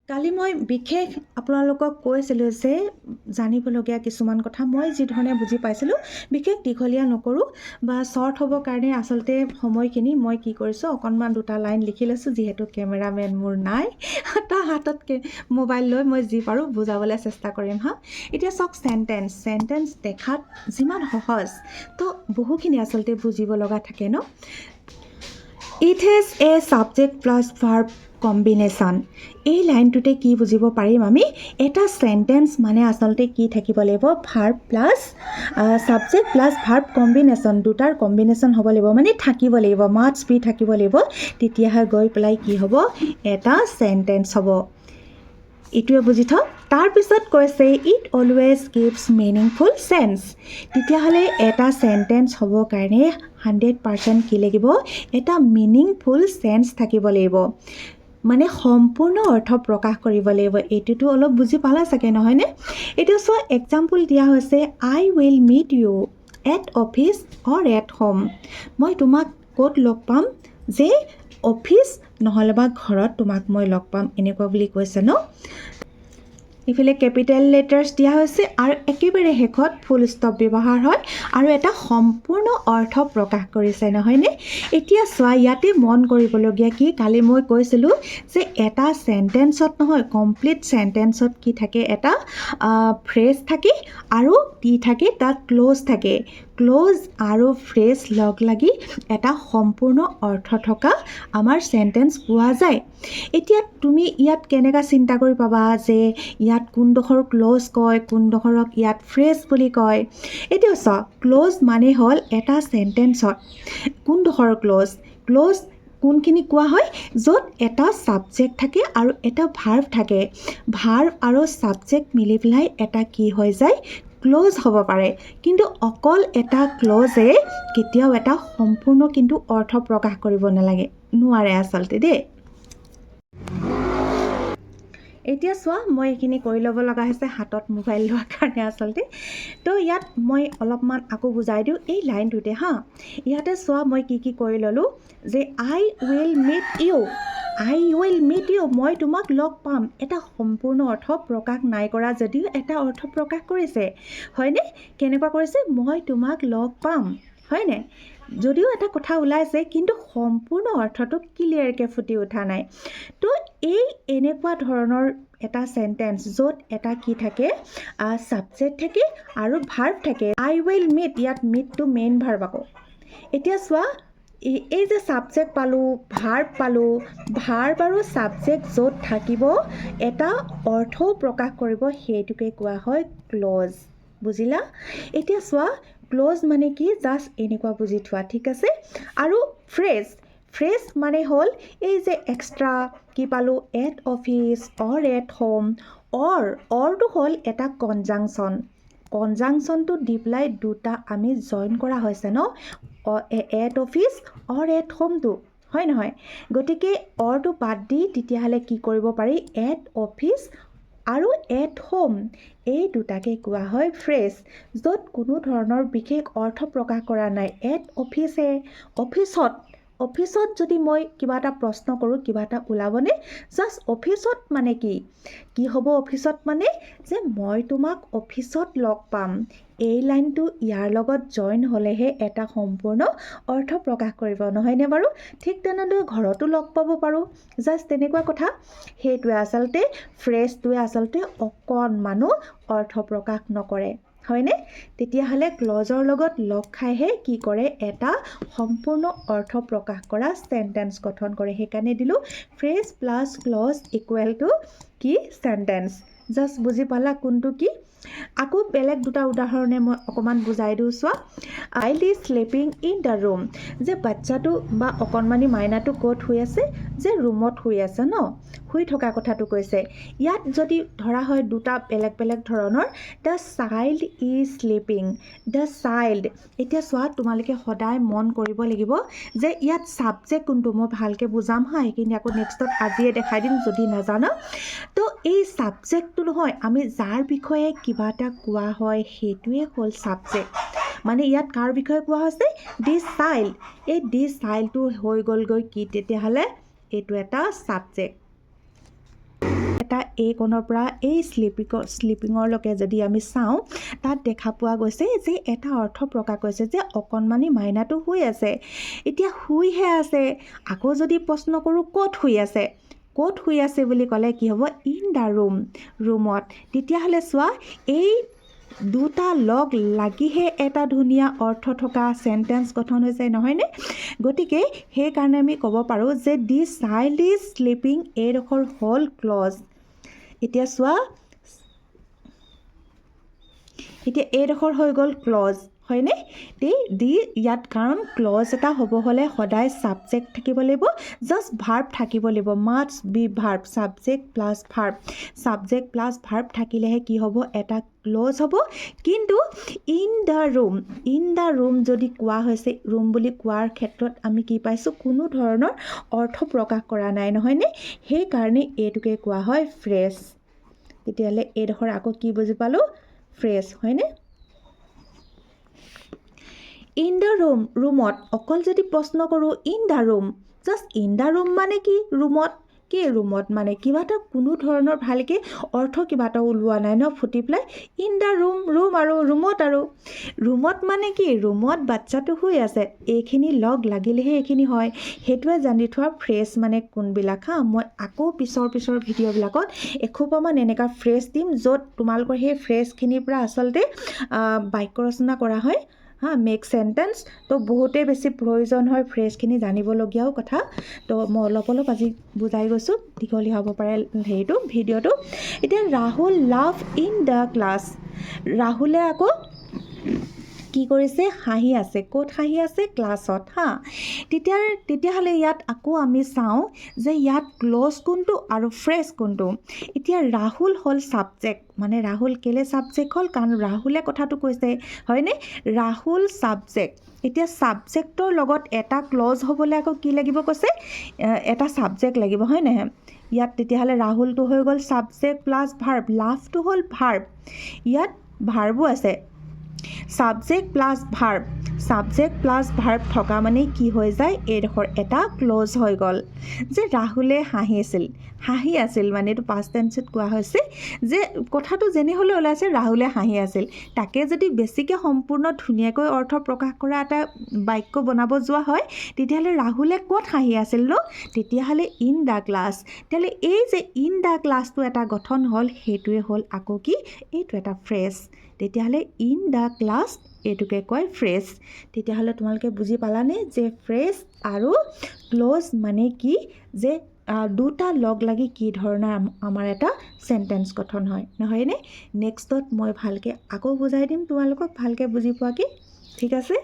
কালি মই বিশেষ আপোনালোকক কৈছিলোঁ যে জানিবলগীয়া কিছুমান কথা মই যি ধৰণে বুজি পাইছিলোঁ বিশেষ দীঘলীয়া নকৰোঁ বা শ্বৰ্ট হ'বৰ কাৰণে আচলতে সময়খিনি মই কি কৰিছোঁ অকণমান দুটা লাইন লিখি লৈছোঁ যিহেতু কেমেৰামেন মোৰ নাই তাৰ হাতত মোবাইল লৈ মই যি পাৰোঁ বুজাবলৈ চেষ্টা কৰিম হা। এতিয়া চাওক চেণ্টেন্স দেখাত যিমান সহজ তো বহুখিনি আচলতে বুজিব লগা থাকে ন। It is a subject plus verb combination. এই লাইনটোতে কি বুজিব পাৰিম আমি এটা চেণ্টেন্স মানে আচলতে কি থাকিব লাগিব verb plus subject plus verb combination দুটাৰ কম্বিনেশ্যন হ'ব লাগিব মানে থাকিব লাগিব মাষ্ট বি থাকিব লাগিব তেতিয়াহে গৈ পেলাই কি হ'ব এটা চেণ্টেন্স হ'ব। এইটোৱে বুজি থওক। তাৰপিছত কৈছে it always gives meaningful change. তেতিয়াহ'লে এটা চেণ্টেন্স হ'বৰ কাৰণে 100% কি লাগিব এটা মিনিংফুল চেঞ্চ থাকিব লাগিব মানে সম্পূৰ্ণ অৰ্থ প্ৰকাশ কৰিব লাগিব। এইটোতো অলপ বুজি পালা চাগে নহয়নে। এতিয়া চোৱা এক্সাম্পল দিয়া হৈছে I will meet you at office or at home. মই তোমাক ক'ত লগ পাম যে অফিচ নহ'লে বা ঘৰত তোমাক মই লগ পাম এনেকুৱা বুলি কৈছে ন। ইফালে কেপিটেল লেটাৰ্ছ দিয়া হৈছে আৰু একেবাৰে শেষত ফুল ষ্টপ ব্যৱহাৰ হয় আৰু এটা সম্পূৰ্ণ অৰ্থ প্ৰকাশ কৰিছে নহয়নে। এতিয়া চোৱা ইয়াতে মন কৰিবলগীয়া কি কালি মই কৈছিলোঁ যে এটা চেণ্টেন্সত নহয় কমপ্লিট চেণ্টেন্সত কি থাকে এটা ফ্ৰেজ থাকে আৰু কি থাকে তাত ক্ল'জ থাকে। ক্ল'জ আৰু ফ্ৰেজ লগ লাগি এটা সম্পূৰ্ণ অৰ্থ থকা আমাৰ চেণ্টেন্স পোৱা যায়। এতিয়া তুমি ইয়াত কেনেকৈ চিন্তা কৰি পাবা যে ইয়াত কোনডোখৰ ক্ল'জ কয় কোনডোখৰক ইয়াত ফ্ৰেজ বুলি কয়। এতিয়া চোৱা ক্ল'জ মানে হ'ল এটা চেণ্টেন্সত কোনডোখৰ ক্ল'জ কোনখিনি কোৱা হয় য'ত এটা ছাবজেক্ট থাকে আৰু এটা ভাৰ্ব থাকে। ভাৰ্ব আৰু ছাবজেক্ট মিলি পেলাই এটা কি হৈ যায় ক্ল'জ হ'ব পাৰে কিন্তু অকল এটা ক্ল'জে কেতিয়াও এটা সম্পূৰ্ণ কিন্তু অৰ্থ প্ৰকাশ কৰিব নোৱাৰে আচলতে দেই। এতিয়া চোৱা মই এইখিনি কৰি ল'ব লগা হৈছে হাতত মোবাইল লোৱাৰ কাৰণে আচলতে। তো ইয়াত মই অলপমান আকৌ বুজাই দিওঁ এই লাইনটোতে হা। ইয়াতে চোৱা মই কি কৰি ল'লোঁ যে আই উইল মিট ইউ মই তোমাক লগ পাম এটা সম্পূৰ্ণ অৰ্থ প্ৰকাশ নাই কৰা যদিও এটা অৰ্থ প্ৰকাশ কৰিছে হয়নে। কেনেকুৱা কৰিছে মই তোমাক লগ পাম হয়নে যদিও এটা কথা ওলাইছে কিন্তু সম্পূৰ্ণ অৰ্থটো ক্লিয়াৰকৈ ফুটি উঠা নাই। তো এই এনেকুৱা ধৰণৰ এটা চেণ্টেন্স য'ত এটা কি থাকে ছাবজেক্ট থাকে আৰু ভাৰ্ব থাকে। আই উইল মিট ইয়াত মিটটো মেইন ভাৰ্ব আকৌ। এতিয়া চোৱা এই যে ছাবজেক্ট পালোঁ ভাৰ্ব পালোঁ ভাৰ্ব আৰু ছাবজেক্ট য'ত থাকিব এটা অৰ্থও প্ৰকাশ কৰিব সেইটোকে কোৱা হয় ক্ল'জ। বুজিলা। এতিয়া চোৱা ক্ল'জ মানে কি জাষ্ট এনেকুৱা বুজি থোৱা ঠিক আছে। আৰু ফ্ৰেজ মানে হ'ল এই যে এক্সট্ৰা কি পালোঁ at office or at home অৰটো হ'ল এটা কনজাংচনটো দি পেলাই দুটা আমি জইন কৰা হৈছে ন এট অফিচ অৰ এট হোমটো হয় নহয়। গতিকে অৰটো বাদ দি তেতিয়াহ'লে কি কৰিব পাৰি এট অফিচ আৰু এট হোম এই দুটাকে কোৱা হয় ফ্ৰেজ য'ত কোনো ধৰণৰ বিশেষ অৰ্থ প্ৰকাশ কৰা নাই। এট অফিচত যদি মই কিবা এটা প্ৰশ্ন কৰোঁ কিবা এটা ওলাবনে জাষ্ট অফিচত মানে কি হ'ব অফিচত মানে যে মই তোমাক অফিচত লগ পাম এই লাইনটো ইয়াৰ লগত জইন হ'লেহে এটা সম্পূৰ্ণ অৰ্থ প্ৰকাশ কৰিব নহয়নে বাৰু। ঠিক তেনেদৰে ঘৰতো লগ পাব পাৰোঁ জাষ্ট তেনেকুৱা কথা। সেইটোৱে আচলতে ফ্ৰেজটোৱে আচলতে অকণমানো অৰ্থ প্ৰকাশ নকৰে হয়নে। তেতিয়াহ'লে ক্লজৰ লগত লগ খাইহে কি কৰে এটা সম্পূৰ্ণ অৰ্থ প্ৰকাশ কৰা চেণ্টেন্স গঠন কৰে। সেইকাৰণে দিলোঁ phrase plus clause equal to কি চেণ্টেন্স। জাষ্ট বুজি পালা কোনটো কি। আকৌ বেলেগ দুটা উদাহৰণে মই অকণমান বুজাই দিওঁ চোৱা। Child is sleeping in the room যে বাচ্চাটো বা অকণমানি মাইনাটো ক'ত শুই আছে যে ৰুমত শুই আছে ন শুই থকা কথাটো কৈছে। ইয়াত যদি ধৰা হয় দুটা বেলেগ ধৰণৰ the child is sleeping the child. এতিয়া চোৱা তোমালোকে সদায় মন কৰিব লাগিব যে ইয়াত ছাবজেক্ট কোনটো মই ভালকৈ বুজাম হা সেইখিনি আকৌ নেক্সটত আজিয়ে দেখাই দিম যদি নাজানা। তো এই ছাবজেক্টটো নহয় আমি যাৰ বিষয়ে কিবা এটা কোৱা হয় সেইটোৱে হ'ল ছাবজেক্ট। মানে ইয়াত কাৰ বিষয়ে কোৱা হৈছে দিছ চাইল্ড এই দিছ চাইল্ডটো হৈ গ'লগৈ কি তেতিয়াহ'লে এইটো এটা ছাবজেক্ট। এটা এই কোণৰ পৰা এই শ্লিপিঙৰলৈকে যদি আমি চাওঁ তাত দেখা পোৱা গৈছে যে এটা অৰ্থ প্ৰকাশ কৰিছে যে অকণমানি মাইনাটো শুই আছে। এতিয়া শুইহে আছে। আকৌ যদি প্ৰশ্ন কৰোঁ ক'ত শুই আছে, ক'ত শুই আছে বুলি ক'লে কি হ'ব? ইন দ্য ৰুম, ৰুমত। তেতিয়াহ'লে চোৱা এই দুটা লগ লাগিহে এটা ধুনীয়া অৰ্থ থকা চেণ্টেন্স গঠন হৈছে, নহয়নে? গতিকে সেইকাৰণে আমি ক'ব পাৰোঁ যে দি চাইল্ড ইজ শ্লিপিং এইডোখৰ হ'ল ক্লজ। এতিয়া চোৱা, এতিয়া এইডোখৰ হৈ গ'ল ক্লজ, হয়নে? দি ইয়াত কাৰণ ক্লজ এটা হ'ব হ'লে সদায় ছাবজেক্ট থাকিব লাগিব, জাষ্ট ভাৰ্ব থাকিব লাগিব, must B verb, subject plus verb. Subject plus verb থাকিলেহে কি হ'ব? এটা ক্লজ হ'ব। কিন্তু ইন দ্য ৰুম যদি কোৱা হৈছে, ৰুম বুলি কোৱাৰ ক্ষেত্ৰত আমি কি পাইছোঁ? কোনো ধৰণৰ অৰ্থ প্ৰকাশ কৰা নাই, নহয়নে? সেইকাৰণে এইটোকে কোৱা হয় ফ্ৰেছ। তেতিয়াহ'লে এইডোখৰ আকৌ কি বুজি পালোঁ? ফ্ৰেছ, হয়নে? ইন দ্য ৰুম, ৰুমত। অকল যদি প্ৰশ্ন কৰোঁ in the room, just in the room মানে কি? ৰুমত। কি ৰুমত মানে? কিবা এটা কোনো ধৰণৰ ভালকৈ অৰ্থ কিবা এটা ওলোৱা নাই ন ফুটি পেলাই। ইন দ্য ৰুম, ৰুম আৰু ৰুমত আৰু ৰুমত মানে কি? ৰুমত বাচ্চাটো শুই আছে। এইখিনি লগ লাগিলেহে এইখিনি হয়। সেইটোৱে জানি থোৱা ফ্ৰেছ মানে কোনবিলাক। মই আকৌ পিছৰ ভিডিঅ'বিলাকত এসোপামান এনেকুৱা ফ্ৰেছ দিম, য'ত তোমালোকৰ সেই ফ্ৰেছখিনিৰ পৰা আচলতে বাক্য ৰচনা কৰা হয়। Make sentence. তো বহুতেই বেছি প্ৰয়োজন হয় ফ্ৰেছখিনি, জানিবলগীয়াও কথা। তো মই অলপ আজি বুজাই গৈছোঁ, দীঘলীয়া হ'ব পাৰে ভিডিঅ'টো। এতিয়া Rahul love in the class. ৰাহুলে আকৌ কি কৰিছে? হাঁহি আছে। ক'ত হাঁহি আছে? ক্লাছত। তেতিয়াহ'লে ইয়াত আকৌ আমি চাওঁ যে ইয়াত ক্লজ কোনটো আৰু ফ্ৰেছ কোনটো। এতিয়া ৰাহুল হ'ল ছাবজেক্ট, মানে ৰাহুল কেলে ছাবজেক্ট হ'ল? কাৰণ ৰাহুলে কথাটো কৈছে, হয়নে? ৰাহুল ছাবজেক্ট। এতিয়া ছাবজেক্টৰ লগত এটা ক্লজ হ'বলৈ আকৌ কি লাগিব কৈছে? এটা ছাবজেক্ট লাগিব, হয় নহয়? ইয়াত তেতিয়াহ'লে ৰাহুলটো হৈ গ'ল ছাবজেক্ট প্লাছ ভাৰ্ব, লাভটো হ'ল ভাৰ্ব। ইয়াত ভাৰ্বো আছে। ছাবজেক্ট প্লাছ ভাৰ্ব থকা মানে কি হৈ যায়? এইডোখৰ এটা ক্লজ হৈ গ'ল যে ৰাহুলে হাঁহি আছিল মানে এইটো পাষ্ট টেন্সত কোৱা হৈছে যে কথাটো যেনে হ'লেও ওলাইছে ৰাহুলে হাঁহি আছিল। তাকে যদি বেছিকৈ সম্পূৰ্ণ ধুনীয়াকৈ অৰ্থ প্ৰকাশ কৰা এটা বাক্য বনাব যোৱা হয়, তেতিয়াহ'লে ৰাহুলে ক'ত হাঁহি আছিল ন? তেতিয়াহ'লে ইন দ্য ক্লাছ। তেতিয়াহ'লে এই যে ইন দ্য ক্লাছটো এটা গঠন হ'ল, সেইটোৱে হ'ল আকৌ কি? এইটো এটা ফ্ৰেছ। তেতিয়াহ'লে ইন দ্য ক্লাছ এইটোকে কয় ফ্ৰেছ। তেতিয়াহ'লে তোমালোকে বুজি পালানে যে ফ্ৰেছ আৰু ক্লজ মানে কি? যে দুটা লগ লাগি কি ধৰণৰ আমাৰ এটা চেণ্টেন্স গঠন হয়, নহয়নে? নেক্সটত মই ভালকৈ আকৌ বুজাই দিম তোমালোকক, ভালকৈ বুজি পোৱাকৈ। ঠিক আছে?